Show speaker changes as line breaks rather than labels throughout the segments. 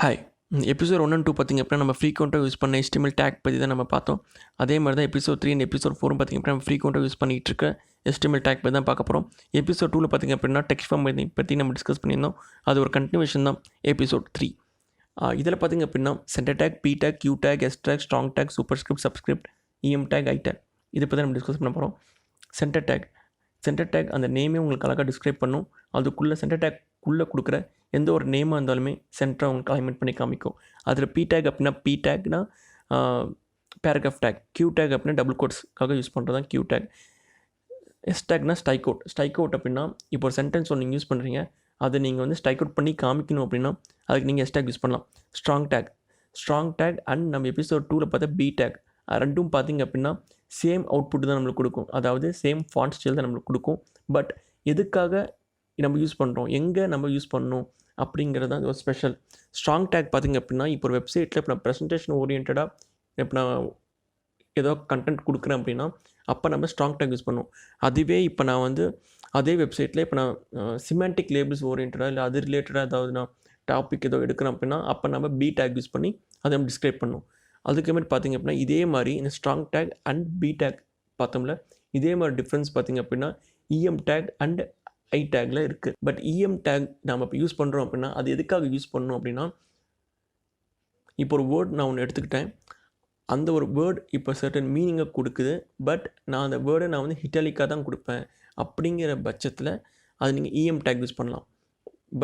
Hi. Episode 1 and 2 பார்த்திங்க அப்படின்னா நம்ம ஃப்ரீக்வெண்ட்டாக யூஸ் பண்ண HTML டேக் பற்றி தான் நம்ம பார்த்தோம். அதே மாதிரி தான் எபிசோட் 3 அண்ட் எபிசோட் 4 பார்த்திங்க அப்படின்னா நம்ம ஃப்ரீக்வெண்ட்டாக யூஸ் பண்ணிகிட்டு இருக்க HTML டேக் பற்றி தான் பார்க்க போகிறோம். எபிசோட் 2ல் பார்த்திங்க அப்படின்னா டெக்ஸ்ட் ஃபார்ம் பற்றி நம்ம டிஸ்கஸ் பண்ணியிருந்தோம். அது ஒரு கண்டினியூஷன் தான் எபிசோட் 3. இதில் பார்த்திங்க அப்படின்னா center tag, B tag, Q tag, S tag, strong tag, superscript, subscript, EM tag, I tag இதை பற்றி நம்ம டிஸ்கஸ் பண்ண போகிறோம். சென்டர் டேக் அந்த நேமே உங்களுக்கு அழகாக டிஸ்கிரைப் பண்ணும். அதுக்குள்ளே சென்டர் டேக்குள்ளே கொடுக்குற எந்த ஒரு நேமாக இருந்தாலுமே சென்டரை உங்களுக்கு அலைன்மெண்ட் பண்ணி காமிக்கும். அதில் பி டேக் அப்படின்னா பி டேக்னா பேராகிராஃப் டேக், கியூ டேக் அப்படின்னா டபுள் கோட்ஸ்க்காக யூஸ் பண்ணுறது தான் கியூ டேக், எஸ் டேக்னா ஸ்ட்ரைக் அவுட் அப்படின்னா இப்போ ஒரு சென்டென்ஸ் ஒன்று நீங்கள் யூஸ் பண்ணுறீங்க, அதை நீங்கள் வந்து ஸ்ட்ரைக் அவுட் பண்ணி காமிக்கணும் அப்படின்னா அதுக்கு நீங்கள் எஸ் டேக் யூஸ் பண்ணலாம். ஸ்ட்ராங் டேக் அண்ட் நம்ம எபிசோட் 2ல் பார்த்தா பி டேக் ரெண்டும் பார்த்திங்க அப்படின்னா சேம் அவுட்புட் தான் நம்மளுக்கு கொடுக்கும். அதாவது சேம் ஃபாண்ட் ஸ்டைல் தான் நம்மளுக்கு கொடுக்கும். பட் எதுக்காக நம்ம யூஸ் பண்ணுறோம், எங்கே நம்ம யூஸ் பண்ணணும் அப்படிங்கிறது தான் ஒரு ஸ்பெஷல். ஸ்ட்ராங் டேக் பார்த்திங்க அப்படின்னா இப்போ ஒரு வெப்சைட்டில் இப்போ நான் ப்ரெசன்டேஷன் ஓரியன்டாக இப்போ நான் ஏதோ கண்டென்ட் கொடுக்குறேன் அப்படின்னா அப்போ நம்ம ஸ்ட்ராங் டேக் யூஸ் பண்ணுவோம். அதுவே இப்போ நான் வந்து அதே வெப்சைட்டில் இப்போ நான் சிமெண்டிக் லேபிள்ஸ் ஓரியன்டாக இல்லை அது ரிலேட்டடாக ஏதாவது நான் டாபிக் ஏதோ எடுக்கிறேன் அப்படின்னா அப்போ நம்ம பி டேக் யூஸ் பண்ணி அதை நம்ம டிஸ்கிரைப் பண்ணுவோம். அதுக்கேமாதிரி பார்த்திங்க அப்படின்னா இதே மாதிரி இந்த strong tag and P tag பார்த்தோம்ல, இதே மாதிரி டிஃப்ரென்ஸ் பார்த்திங்க அப்படின்னா இஎம் டேக் அண்ட் ஐ டேக்கில் இருக்குது. பட் இஎம் டேக் நம்ம இப்போ யூஸ் பண்ணுறோம் அப்படின்னா அது எதுக்காக யூஸ் பண்ணணும் அப்படின்னா, இப்போ ஒரு வேர்ட் நான் ஒன்று எடுத்துக்கிட்டேன், அந்த ஒரு வேர்ட் இப்போ சர்டன் மீனிங்கை கொடுக்குது, பட் நான் அந்த வேர்டை நான் வந்து ஹிட்டாலிக்காக தான் கொடுப்பேன் அப்படிங்கிற பட்சத்தில் அது நீங்கள் இஎம் டேக் யூஸ் பண்ணலாம்.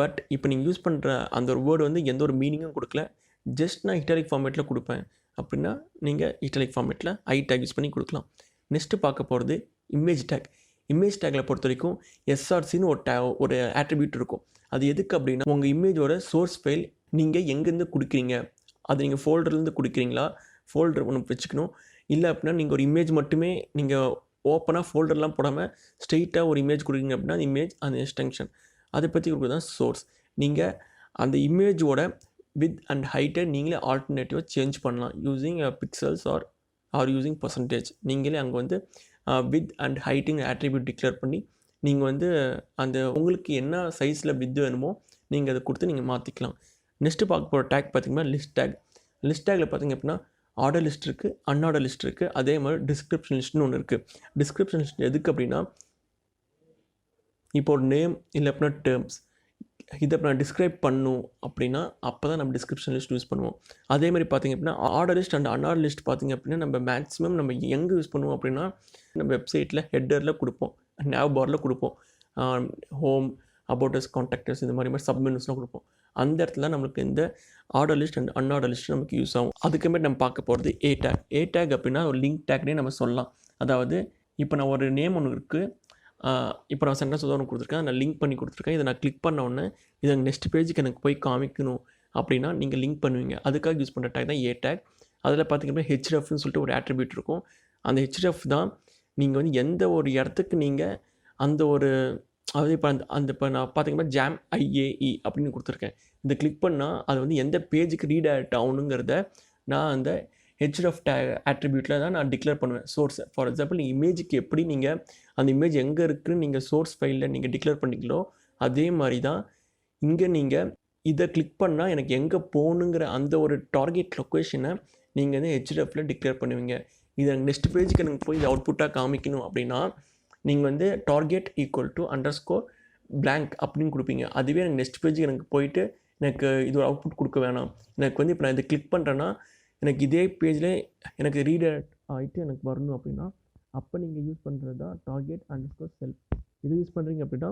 பட் இப்போ நீங்கள் யூஸ் பண்ணுற அந்த ஒரு வேர்டு வந்து எந்த ஒரு மீனிங்கும் கொடுக்கல, ஜஸ்ட் நான் ஹிட்டாலிக் ஃபார்மேட்டில் கொடுப்பேன் அப்படின்னா நீங்கள் ஹிட்டாலிக் ஃபார்மேட்டில் ஐ டேக் யூஸ் பண்ணி கொடுக்கலாம். நெக்ஸ்ட்டு பார்க்க போகிறது இமேஜ் டேக்கில் பொறுத்த வரைக்கும் எஸ்ஆர்சின்னு ஒரு ஆட்ரிபியூட் இருக்கும். அது எதுக்கு அப்படின்னா உங்கள் இமேஜோட சோர்ஸ் ஃபைல் நீங்கள் எங்கேருந்து கொடுக்குறீங்க, அது நீங்கள் ஃபோல்டர்லேருந்து கொடுக்குறீங்களா, ஃபோல்டர் ஒன்று வச்சுக்கணும். இல்லை அப்படின்னா நீங்கள் ஒரு இமேஜ் மட்டுமே நீங்கள் ஓப்பனாக ஃபோல்டர்லாம் போடாமல் ஸ்ட்ரெயிட்டாக ஒரு இமேஜ் கொடுக்குறீங்க அப்படின்னா அந்த இமேஜ் அந்த எக்ஸ்டென்ஷன் அதை பற்றி கொடுக்குறது தான் சோர்ஸ். நீங்கள் அந்த இமேஜோட வித் அண்ட் ஹைட்டை நீங்களே ஆல்டர்னேட்டிவாக சேஞ்ச் பண்ணலாம் using pixels are using percentage. நீங்களே அங்கே வந்து வித் அண்ட் ஹைட்டுங்க ஆட்ரிபியூட் டிக்ளேர் பண்ணி நீங்கள் வந்து அந்த உங்களுக்கு என்ன சைஸில் வித் வேணுமோ நீங்கள் அதை கொடுத்து நீங்கள் மாற்றிக்கலாம். நெக்ஸ்ட்டு பார்க்க போகிற டேக் பார்த்திங்கன்னா லிஸ்ட் டேக்கில் பார்த்திங்க அப்படின்னா ஆர்டர் லிஸ்ட் இருக்குது, அன்ஆர்டர் லிஸ்ட் இருக்குது, அதே மாதிரி டிஸ்கிரிப்ஷன் லிஸ்ட்னு ஒன்று இருக்குது. டிஸ்கிரிப்ஷன் லிஸ்ட் எதுக்கு அப்படின்னா இப்போ ஒரு நேம் இல்லை அப்படின்னா டேர்ம்ஸ் இதை இப்போ நான் டிஸ்கிரைப் பண்ணணும் அப்படின்னா அப்போ தான் நம்ம டிஸ்கிரிப்ஷன் லிஸ்ட் யூஸ் பண்ணுவோம். அதே மாதிரி பார்த்திங்க அப்படின்னா ஆர்டர் லிஸ்ட் அண்ட் அன்ஆர்டர் லிஸ்ட் பார்த்திங்க அப்படின்னா நம்ம மேக்ஸிமம் நம்ம எங்கே யூஸ் பண்ணுவோம் அப்படின்னா நம்ம வெப்சைட்டில் ஹெட்டரில் கொடுப்போம், நேவ் பாரில் கொடுப்போம், ஹோம், அபவுட்டஸ், கான்டாக்டர்ஸ் இந்த மாதிரி சப்மெனுஸ்லாம் கொடுப்போம். அந்த இடத்துல நம்மளுக்கு இந்த ஆர்டர் லிஸ்ட் அண்ட் அன்ஆர்டர் லிஸ்ட் நமக்கு யூஸ் ஆகும். அதுக்கேமாதிரி நம்ம பார்க்க போகிறது ஏ டேக் அப்படின்னா ஒரு லிங்க் டேக்னே நம்ம சொல்லலாம். அதாவது இப்போ நான் ஒரு நேம் ஒன்று இருக்குது, இப்போ நான் சென்டென்ஸ் ஒன்று கொடுத்துருக்கேன், நான் லிங்க் பண்ணி கொடுத்துருக்கேன், இதை நான் கிளிக் பண்ண உடனே இதை நெக்ஸ்ட் பேஜுக்கு எனக்கு போய் காமிக்கணும் அப்படின்னா நீங்கள் லிங்க் பண்ணுவீங்க. அதுக்காக யூஸ் பண்ணுற டேக் தான் ஏ டேக். அதில் பார்த்திங்கன்னா ஹெச்எஃப்னு சொல்லிட்டு ஒரு ஆட்ரிபியூட் இருக்கும். அந்த ஹெச்எஃப் தான் நீங்கள் வந்து எந்த ஒரு இடத்துக்கு நீங்கள் அந்த ஒரு அதாவது இப்போ நான் பார்த்திங்கன்னா jam-iae அப்படின்னு கொடுத்துருக்கேன். இந்த கிளிக் பண்ணால் அது வந்து எந்த பேஜுக்கு ரீடைரக்ட் ஆகணுங்கிறத நான் அந்த ஹெச்எஃப் ஆட்ரிபியூட்டில் தான் நான் டிக்ளேர் பண்ணுவேன் சோர்ஸ். ஃபார் எக்ஸாம்பிள் நீங்கள் இமேஜுக்கு எப்படி நீங்கள் அந்த இமேஜ் எங்கே இருக்குதுன்னு நீங்கள் சோர்ஸ் ஃபைலில் நீங்கள் டிக்ளேர் பண்ணிங்களோ அதே மாதிரி தான் இங்கே நீங்கள் இதை கிளிக் பண்ணால் எனக்கு எங்கே போகணுங்கிற அந்த ஒரு டார்கெட் லொக்கேஷனை நீங்கள் வந்து ஹெச்எஃப்பில் டிக்ளேர் பண்ணுவீங்க. இதை நெக்ஸ்ட் பேஜுக்கு எனக்கு போய் இது அவுட்புட்டாக காமிக்கணும் அப்படின்னா நீங்கள் வந்து டார்கெட் = blank அப்படின்னு கொடுப்பீங்க. அதுவே எனக்கு நெக்ஸ்ட் பேஜுக்கு எனக்கு போயிட்டு எனக்கு இது ஒரு அவுட்புட் கொடுக்க வேணாம், எனக்கு வந்து இப்போ நான் இதை கிளிக் பண்ணுறேன்னா எனக்கு இதே பேஜில் எனக்கு ரீடைரக்ட் ஆகிட்டு எனக்கு வரணும் அப்படின்னா அப்போ நீங்கள் யூஸ் பண்ணுறது தான் target_self. இது யூஸ் பண்ணுறீங்க அப்படின்னா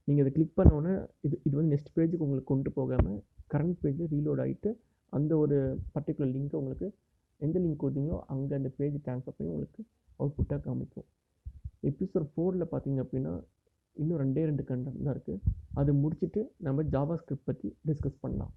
நீங்கள் இதை கிளிக் பண்ணோன்னே இது வந்து நெக்ஸ்ட் பேஜுக்கு உங்களுக்கு கொண்டு போகாமல் கரண்ட் பேஜில் ரீலோட் ஆகிட்டு அந்த ஒரு பர்டிகுலர் லிங்க்கை உங்களுக்கு எந்த லிங்க் கொடுத்தீங்களோ அங்கே அந்த பேஜ் ட்ரான்ஸ்ஃபர் பண்ணி உங்களுக்கு அவுட்புட்டாக காமிக்கும். எபிசோட் 4ல் பார்த்திங்க அப்படின்னா இன்னும் 2 கண்டென்ட் தான் இருக்குது. அதை முடிச்சுட்டு நம்ம ஜாவா ஸ்கிரிப்ட் பற்றி டிஸ்கஸ் பண்ணலாம்.